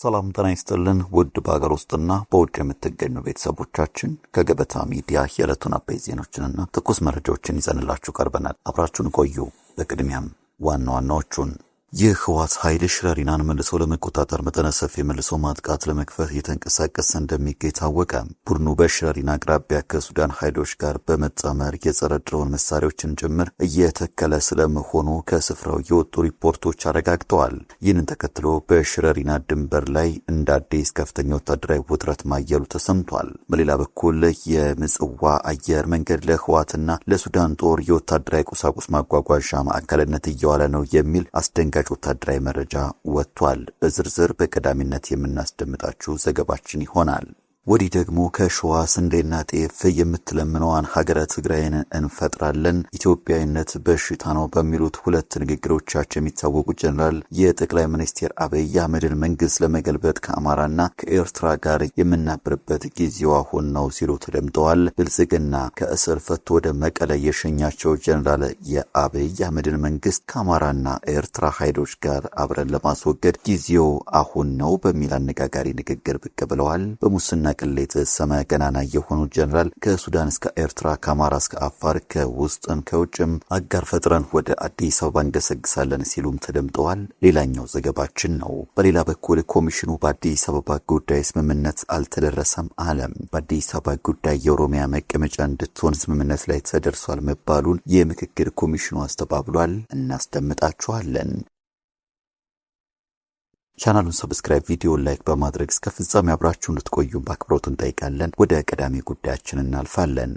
ሰላም ጤና ይስጥልን ውድ በአገር ውስጥና በውጭ የምትገኙ ቤተሰቦቻችን ከገበታ ሚዲያ የዕለቱን አበይት ዜናዎችንና ትኩስ መረጃዎችን ይዘንላችሁ ቀርበናል። አብራችሁን ቆዩ። በቅድሚያም ዋና ዋናዎቹን የህወሓት ኃይል ሽረሪናን መልሶ ለመቆጣጠር መጠነ ሰፊ መልሶ ማጥቃት ለመክፈት እየተንቀሳቀሰ እንደሚገኝ ታወቀ። ቡድኑ በሽረሪና አቅራቢያ ከሱዳን ኃይሎች ጋር በመጣመር የጸረ ድሮን መሳሪያዎችን ጭምር እየተከለ ስለመሆኑ ከስፍራው የወጡ ሪፖርቶች አረጋግጠዋል። ይህንን ተከትሎ በሽረሪና ድንበር ላይ እንደ አዲስ ከፍተኛ ወታደራዊ ውጥረት ማየሉ ተሰምቷል። በሌላ በኩል የምጽዋ አየር መንገድ ለህወሓትና ለሱዳን ጦር የወታደራዊ ቁሳቁስ ማጓጓዣ ማዕከልነት እየዋለ ነው የሚል አስደንጋጭ ወታደራዊ መረጃ ወጥቷል። በዝርዝር በቀዳሚነት የምናስደምጣችሁ ዘገባችን ይሆናል። ወዲህ ደግሞ ከሸዋ ስንዴና ጤፍ የምትለምነዋን ሀገረ ትግራይን እንፈጥራለን ኢትዮጵያዊነት በሽታ ነው በሚሉት ሁለት ንግግሮቻቸው የሚታወቁ ጀነራል የጠቅላይ ሚኒስትር አብይ አህመድን መንግስት ለመገልበጥ ከአማራና ከኤርትራ ጋር የምናብርበት ጊዜው አሁን ነው ሲሉ ተደምጠዋል። ብልጽግና ከእስር ፈቶ ወደ መቀለ የሸኛቸው ጀነራል የአብይ አህመድን መንግስት ከአማራና ኤርትራ ኃይሎች ጋር አብረን ለማስወገድ ጊዜው አሁን ነው በሚል አነጋጋሪ ንግግር ብቅ ብለዋል። በሙስና ቅሌት ሰመ ገናና የሆኑ ጀነራል ከሱዳን እስከ ኤርትራ ከአማራ እስከ አፋር ከውስጥም ከውጭም አጋር ፈጥረን ወደ አዲስ አበባ እንገሰግሳለን ሲሉም ተደምጠዋል። ሌላኛው ዘገባችን ነው። በሌላ በኩል ኮሚሽኑ በአዲስ አበባ ጉዳይ ስምምነት አልተደረሰም አለም። በአዲስ አበባ ጉዳይ የኦሮሚያ መቀመጫ እንድትሆን ስምምነት ላይ ተደርሷል መባሉን የምክክር ኮሚሽኑ አስተባብሏል። እናስደምጣችኋለን። ቻናሉን ሰብስክራይብ፣ ቪዲዮ ላይክ በማድረግ እስከ ፍጻሜ አብራችሁ እንድትቆዩ በአክብሮት እንጠይቃለን። ወደ ቀዳሚ ጉዳያችን እናልፋለን።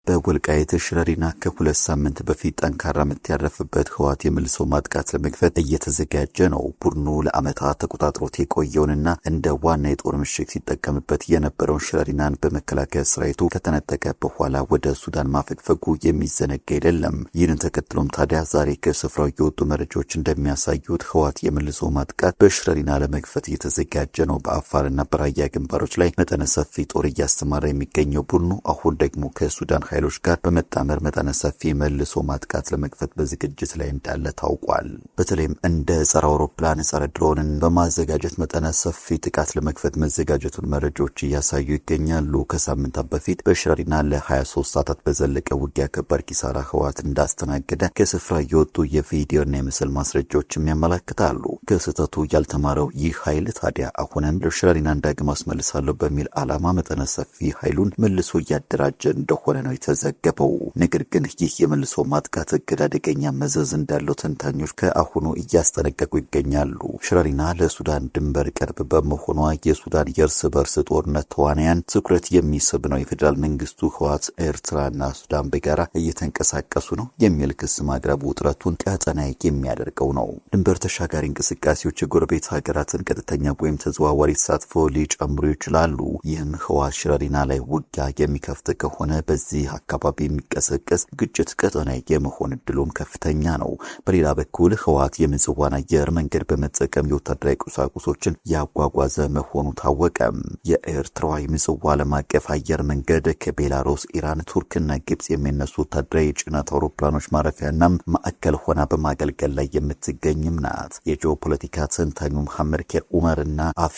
በወልቃይት ሽረሪና ከሁለት ሳምንት በፊት ጠንካራ ምት ያረፈበት ህወሓት የመልሶ ማጥቃት ለመክፈት እየተዘጋጀ ነው። ቡድኑ ለዓመታት ተቆጣጥሮት የቆየውንና እንደ ዋና የጦር ምሽግ ሲጠቀምበት የነበረውን ሽረሪናን በመከላከያ ሰራዊቱ ከተነጠቀ በኋላ ወደ ሱዳን ማፈግፈጉ የሚዘነጋ አይደለም። ይህንን ተከትሎም ታዲያ ዛሬ ከስፍራው የወጡ መረጃዎች እንደሚያሳዩት ህወሓት የመልሶ ማጥቃት በሽረሪና ለመክፈት እየተዘጋጀ ነው። በአፋርና በራያ ግንባሮች ላይ መጠነ ሰፊ ጦር እያስተማረ የሚገኘው ቡድኑ አሁን ደግሞ ከሱዳን ኃይሎች ጋር በመጣመር መጠነ ሰፊ መልሶ ማጥቃት ለመክፈት በዝግጅት ላይ እንዳለ ታውቋል። በተለይም እንደ ጸረ አውሮፕላን ጸረ ድሮንን በማዘጋጀት መጠነ ሰፊ ጥቃት ለመክፈት መዘጋጀቱን መረጃዎች እያሳዩ ይገኛሉ። ከሳምንታት በፊት በሽረሪና ለ23 ሰዓታት በዘለቀ ውጊያ ከባድ ኪሳራ ህወሓት እንዳስተናገደ ከስፍራ የወጡ የቪዲዮና የምስል ማስረጃዎችም ያመለክታሉ። ከስህተቱ ያልተማረው ይህ ኃይል ታዲያ አሁንም ለሽረሪና ዳግም አስመልሳለሁ በሚል ዓላማ መጠነ ሰፊ ኃይሉን መልሶ እያደራጀ እንደሆነ ነው ተዘገበው። ነገር ግን ይህ የመልሶ ማጥቃት እቅድ አደገኛ መዘዝ እንዳለው ተንታኞች ከአሁኑ እያስጠነቀቁ ይገኛሉ። ሽረሪና ለሱዳን ድንበር ቅርብ በመሆኗ የሱዳን የእርስ በርስ ጦርነት ተዋናያን ትኩረት የሚስብ ነው። የፌዴራል መንግስቱ ህወሓት ኤርትራና ሱዳን በጋራ እየተንቀሳቀሱ ነው የሚል ክስ ማቅረቡ ውጥረቱን ቀጠናዊ የሚያደርገው ነው። ድንበር ተሻጋሪ እንቅስቃሴዎች የጎረቤት ሀገራትን ቀጥተኛ ወይም ተዘዋዋሪ ተሳትፎ ሊጨምሩ ይችላሉ። ይህም ህወሓት ሽረሪና ላይ ውጊያ የሚከፍት ከሆነ በዚህ አካባቢ የሚቀሰቀስ ግጭት ቀጠናዊ የመሆን እድሉም ከፍተኛ ነው። በሌላ በኩል ህወሓት የምጽዋን አየር መንገድ በመጠቀም የወታደራዊ ቁሳቁሶችን ያጓጓዘ መሆኑ ታወቀ። የኤርትራው ምጽዋ ዓለም አቀፍ አየር መንገድ ከቤላሩስ፣ ኢራን፣ ቱርክና ግብጽ የሚነሱ ወታደራዊ ጭነት አውሮፕላኖች ማረፊያና ማዕከል ሆና በማገልገል ላይ የምትገኝም ናት። የጂኦፖለቲካ ተንታኙ መሐመድ ኬር ኡመርና አፊ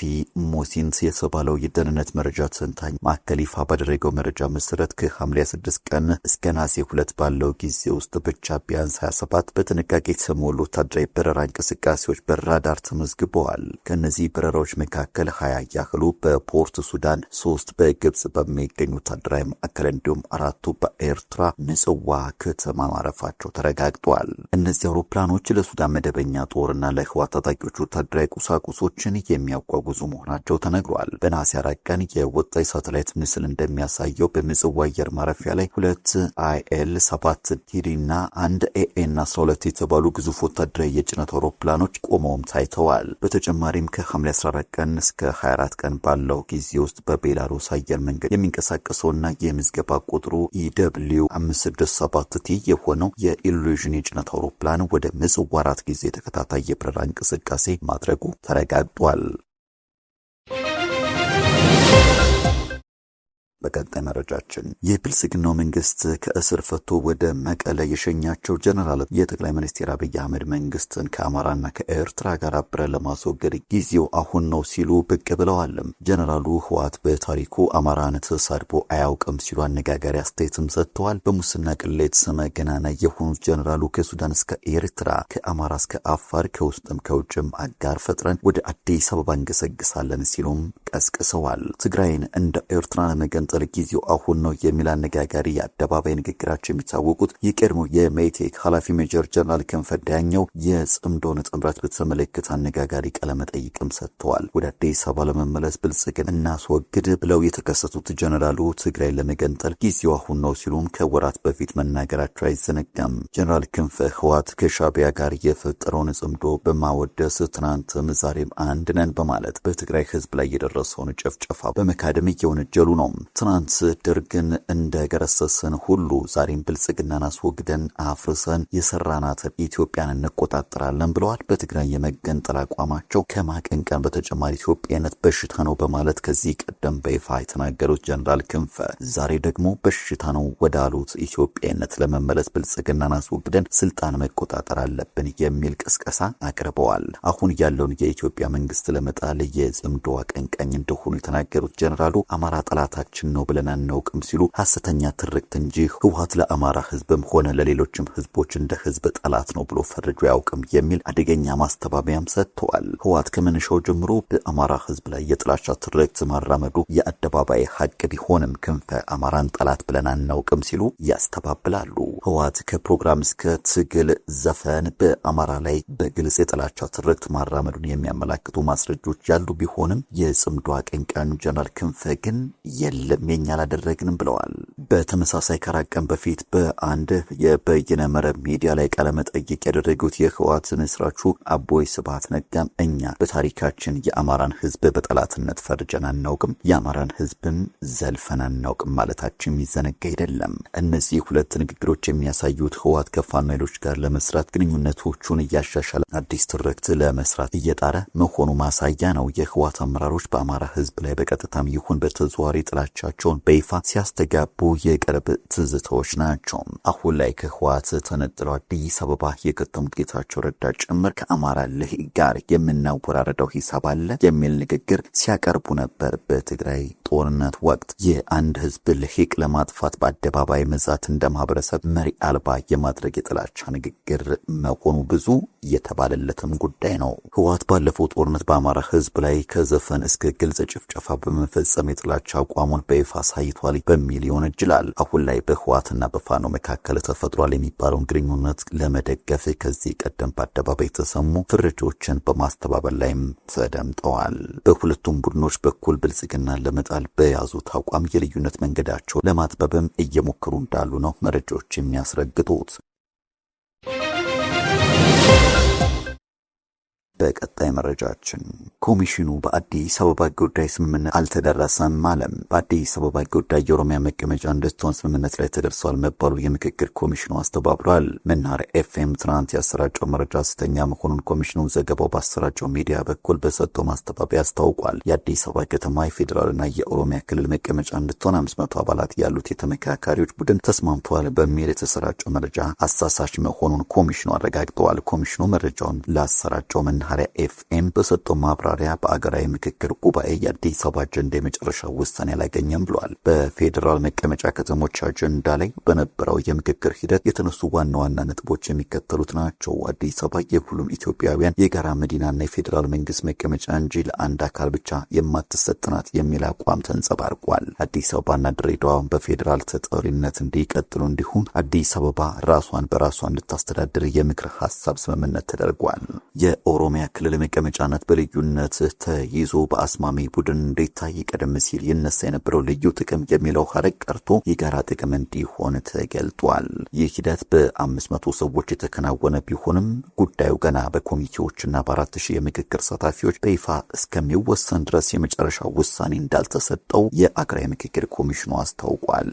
ሞሲንስ የተባለው የደህንነት መረጃ ተንታኝ ማዕከል ይፋ ባደረገው መረጃ መሰረት ከሐምሌ 6 ቀን እስከ ነሐሴ 2 ባለው ጊዜ ውስጥ ብቻ ቢያንስ 27 በጥንቃቄ የተሞሉ ወታደራዊ በረራ እንቅስቃሴዎች በራዳር ተመዝግበዋል። ከነዚህ በረራዎች መካከል 20 ያህሉ በፖርት ሱዳን፣ 3 በግብጽ በሚገኙ ወታደራዊ ማዕከል እንዲሁም 4 በኤርትራ ምጽዋ ከተማ ማረፋቸው ተረጋግጧል። እነዚህ አውሮፕላኖች ለሱዳን መደበኛ ጦርና ለህወሓት ታጣቂዎች ወታደራዊ ቁሳቁሶችን የሚያጓጉዙ መሆናቸው ተነግሯል። በነሐሴ 4 ቀን የወጣ የሳተላይት ምስል እንደሚያሳየው በምጽዋ አየር ማረፊያ ላይ 2 IL-7 ቲሪና 1 AN-12 የተባሉ ግዙፍ ወታደራዊ የጭነት አውሮፕላኖች ቆመውም ታይተዋል። በተጨማሪም ከሐምሌ 14 ቀን እስከ 24 ቀን ባለው ጊዜ ውስጥ በቤላሩስ አየር መንገድ የሚንቀሳቀሰውና የምዝገባ ቁጥሩ EW567T የሆነው የኢሉዥን የጭነት አውሮፕላን ወደ ምጽዋ 4 ጊዜ ተከታታይ የበረራ እንቅስቃሴ ማድረጉ ተረጋግጧል። በቀጣይ መረጃችን የብልጽግናው መንግስት ከእስር ፈቶ ወደ መቀለ የሸኛቸው ጀነራል የጠቅላይ ሚኒስትር አብይ አህመድ መንግስትን ከአማራና ከኤርትራ ጋር አብረን ለማስወገድ ጊዜው አሁን ነው ሲሉ ብቅ ብለዋል። ጀነራሉ ህወሓት በታሪኩ አማራን ተሳድቦ አያውቅም ሲሉ አነጋጋሪ አስተያየትም ሰጥተዋል። በሙስና ቅሌት ስመ ገናና የሆኑት ጀነራሉ ከሱዳን እስከ ኤርትራ፣ ከአማራ እስከ አፋር፣ ከውስጥም ከውጭም አጋር ፈጥረን ወደ አዲስ አበባ እንገሰግሳለን ሲሉም ቀስቅሰዋል። ትግራይን እንደ ኤርትራ ለመገንጠል ጊዜው አሁን ነው የሚል አነጋጋሪ የአደባባይ ንግግራቸው የሚታወቁት የቀድሞ የሜቴክ ኃላፊ ሜጀር ጀነራል ክንፈ ዳኘው የጽምዶን ጥምረት በተመለከተ አነጋጋሪ ቃለመጠይቅም ሰጥተዋል። ወደ አዲስ አበባ ለመመለስ ብልጽግና እናስወግድ ብለው የተከሰቱት ጀነራሉ ትግራይ ለመገንጠል ጊዜው አሁን ነው ሲሉም ከወራት በፊት መናገራቸው አይዘነጋም። ጀነራል ክንፈ ህወሓት ከሻዕቢያ ጋር የፈጠረውን ጽምዶ በማወደስ ትናንትም ዛሬም አንድ ነን በማለት በትግራይ ህዝብ ላይ የደረሰውን ጭፍጨፋ በመካደም እየወነጀሉ ነው። ትናንት ደርግን እንደገረሰስን ሁሉ ዛሬም ብልጽግናን አስወግደን አፍርሰን የሰራናትን ኢትዮጵያን እንቆጣጠራለን ብለዋል። በትግራይ የመገንጠል አቋማቸው ከማቀንቀን በተጨማሪ ኢትዮጵያነት በሽታ ነው በማለት ከዚህ ቀደም በይፋ የተናገሩት ጀነራል ክንፈ ዛሬ ደግሞ በሽታ ነው ወዳሉት ኢትዮጵያነት ለመመለስ ብልጽግናን አስወግደን ስልጣን መቆጣጠር አለብን የሚል ቅስቀሳ አቅርበዋል። አሁን ያለውን የኢትዮጵያ መንግስት ለመጣል የጽምዶ አቀንቃኝ እንደሆኑ የተናገሩት ጀነራሉ አማራ ጠላታችን ነው ብለን አናውቅም ሲሉ ሐሰተኛ ትርክት እንጂ ህወሓት ለአማራ ህዝብም ሆነ ለሌሎችም ህዝቦች እንደ ህዝብ ጠላት ነው ብሎ ፈርጆ ያውቅም የሚል አደገኛ ማስተባበያም ሰጥተዋል። ህወሓት ከመነሻው ጀምሮ በአማራ ህዝብ ላይ የጥላቻ ትርክት ማራመዱ የአደባባይ ሀቅ ቢሆንም ክንፈ አማራን ጠላት ብለን አናውቅም ሲሉ ያስተባብላሉ። ህወሓት ከፕሮግራም እስከ ትግል ዘፈን በአማራ ላይ በግልጽ የጥላቻ ትርክት ማራመዱን የሚያመላክቱ ማስረጃዎች ያሉ ቢሆንም የጽምዶ አቀንቃኙ ጀነራል ክንፈ ግን የለም የኛ አላደረግንም ብለዋል። በተመሳሳይ ከራቀን በፊት በአንድ የበይነ መረብ ሚዲያ ላይ ቃለ መጠይቅ ያደረጉት የህወሓት መስራቹ አቦይ ስብሃት ነጋም እኛ በታሪካችን የአማራን ህዝብ በጠላትነት ፈርጀን አናውቅም፣ የአማራን ህዝብን ዘልፈን አናውቅም ማለታችን የሚዘነጋ አይደለም። እነዚህ ሁለት ንግግሮች የሚያሳዩት ህወሓት ከፋኖ ኃይሎች ጋር ለመስራት ግንኙነቶቹን እያሻሻለ አዲስ ትርክት ለመስራት እየጣረ መሆኑ ማሳያ ነው። የህወሓት አመራሮች በአማራ ህዝብ ላይ በቀጥታም ይሁን በተዘዋዋሪ ጥላቻቸውን በይፋ ሲያስተጋቡ የቅርብ ትዝታዎች ናቸው። አሁን ላይ ከህወሓት ተነጥለው አዲስ አበባ የከተሙት ጌታቸው ረዳ ጭምር ከአማራ ልሂቅ ጋር የምናወራረደው ሂሳብ አለ የሚል ንግግር ሲያቀርቡ ነበር። በትግራይ ጦርነት ወቅት የአንድ ህዝብ ልሂቅ ለማጥፋት በአደባባይ መዛት እንደ ማህበረሰብ መሪ አልባ የማድረግ የጥላቻ ንግግር መሆኑ ብዙ የተባለለትም ጉዳይ ነው። ህወሓት ባለፈው ጦርነት በአማራ ህዝብ ላይ ከዘፈን እስከ ግልጽ ጭፍጨፋ በመፈጸም የጥላቻ አቋሙን በይፋ ሳይቷል በሚል ይወነጅላል። አሁን ላይ በህወሓትና በፋኖ መካከል ተፈጥሯል የሚባለውን ግንኙነት ለመደገፍ ከዚህ ቀደም በአደባባይ የተሰሙ ፍርጆችን በማስተባበል ላይም ተደምጠዋል። በሁለቱም ቡድኖች በኩል ብልጽግናን ለመጣል በያዙት አቋም የልዩነት መንገዳቸው ለማጥበብም እየሞከሩ እንዳሉ ነው መረጃዎች የሚያስረግጡት። በቀጣይ መረጃችን ኮሚሽኑ በአዲስ አበባ ጉዳይ ስምምነት አልተደረሰም አለም። በአዲስ አበባ ጉዳይ የኦሮሚያ መቀመጫ እንድትሆን ስምምነት ላይ ተደርሷል መባሉ የምክክር ኮሚሽኑ አስተባብሯል። መናኸሪያ ኤፍኤም ትናንት ያሰራጨው መረጃ ሐሰተኛ መሆኑን ኮሚሽኑ ዘገባው ባሰራጨው ሚዲያ በኩል በሰጠው ማስተባበያ አስታውቋል። የአዲስ አበባ ከተማ የፌዴራልና የኦሮሚያ ክልል መቀመጫ እንድትሆን 500 አባላት ያሉት የተመካካሪዎች ቡድን ተስማምተዋል በሚል የተሰራጨው መረጃ አሳሳች መሆኑን ኮሚሽኑ አረጋግጠዋል። ኮሚሽኑ መረጃውን ላሰራጨው መናኸሪያ ኤፍኤም በሰጠው ማብራሪያ በአገራዊ ምክክር ጉባኤ የአዲስ አበባ አጀንዳ የመጨረሻ ውሳኔ አላገኘም ብሏል። በፌዴራል መቀመጫ ከተሞች አጀንዳ ላይ በነበረው የምክክር ሂደት የተነሱ ዋና ዋና ነጥቦች የሚከተሉት ናቸው። አዲስ አበባ የሁሉም ኢትዮጵያውያን የጋራ መዲናና የፌዴራል መንግስት መቀመጫ እንጂ ለአንድ አካል ብቻ የማትሰጥ ናት የሚል አቋም ተንጸባርቋል። አዲስ አበባና ድሬዳዋ በፌዴራል ተጠሪነት እንዲቀጥሉ እንዲሁም አዲስ አበባ ራሷን በራሷ እንድታስተዳድር የምክር ሐሳብ ስምምነት ተደርጓል። የኦሮሚያ ክልል መቀመጫነት በልዩነት ተይዞ በአስማሚ ቡድን እንዲታይ ቀደም ሲል ይነሳ የነበረው ልዩ ጥቅም የሚለው ሐረግ ቀርቶ የጋራ ጥቅም እንዲሆን ተገልጧል። ይህ ሂደት በ500 ሰዎች የተከናወነ ቢሆንም ጉዳዩ ገና በኮሚቴዎችና በ4000 የምክክር ተሳታፊዎች በይፋ እስከሚወሰን ድረስ የመጨረሻ ውሳኔ እንዳልተሰጠው የአገራዊ ምክክር ኮሚሽኑ አስታውቋል።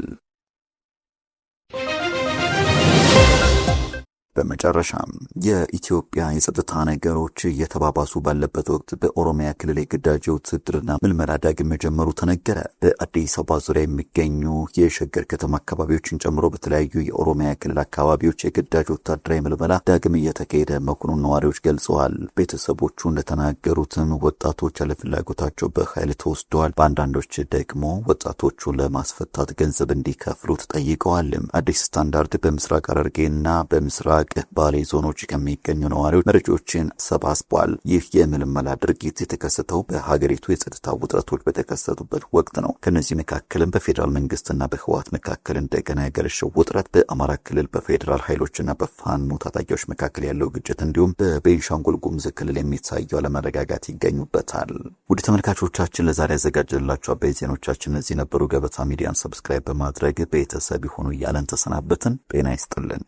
በመጨረሻም የኢትዮጵያ የጸጥታ ነገሮች እየተባባሱ ባለበት ወቅት በኦሮሚያ ክልል የግዳጅ ውትድርና ምልመላ ዳግም መጀመሩ ተነገረ። በአዲስ አበባ ዙሪያ የሚገኙ የሸገር ከተማ አካባቢዎችን ጨምሮ በተለያዩ የኦሮሚያ ክልል አካባቢዎች የግዳጅ ወታደራዊ ምልመላ ዳግም እየተካሄደ መሆኑን ነዋሪዎች ገልጸዋል። ቤተሰቦቹ እንደተናገሩትም ወጣቶች ያለፍላጎታቸው በኃይል ተወስደዋል። በአንዳንዶች ደግሞ ወጣቶቹን ለማስፈታት ገንዘብ እንዲከፍሉ ተጠይቀዋል። አዲስ ስታንዳርድ በምስራቅ ሐረርጌና በምስራቅ ባሌ ዞኖች ከሚገኙ ነዋሪዎች መረጃዎችን ሰባስቧል። ይህ የምልመላ ድርጊት የተከሰተው በሀገሪቱ የጸጥታ ውጥረቶች በተከሰቱበት ወቅት ነው። ከነዚህ መካከልም በፌዴራል መንግስትና በህወሓት መካከል እንደገና ያገረሸው ውጥረት፣ በአማራ ክልል በፌዴራል ኃይሎችና በፋኖ ታጣቂዎች መካከል ያለው ግጭት እንዲሁም በቤንሻንጉል ጉሙዝ ክልል የሚታየው አለመረጋጋት ይገኙበታል። ውድ ተመልካቾቻችን ለዛሬ ያዘጋጀንላችሁ አበይት ዜናዎቻችን እነዚህ ነበሩ። ገበታ ሚዲያን ሰብስክራይብ በማድረግ ቤተሰብ ይሁኑ እያለን ተሰናበትን። ጤና ይስጥልን።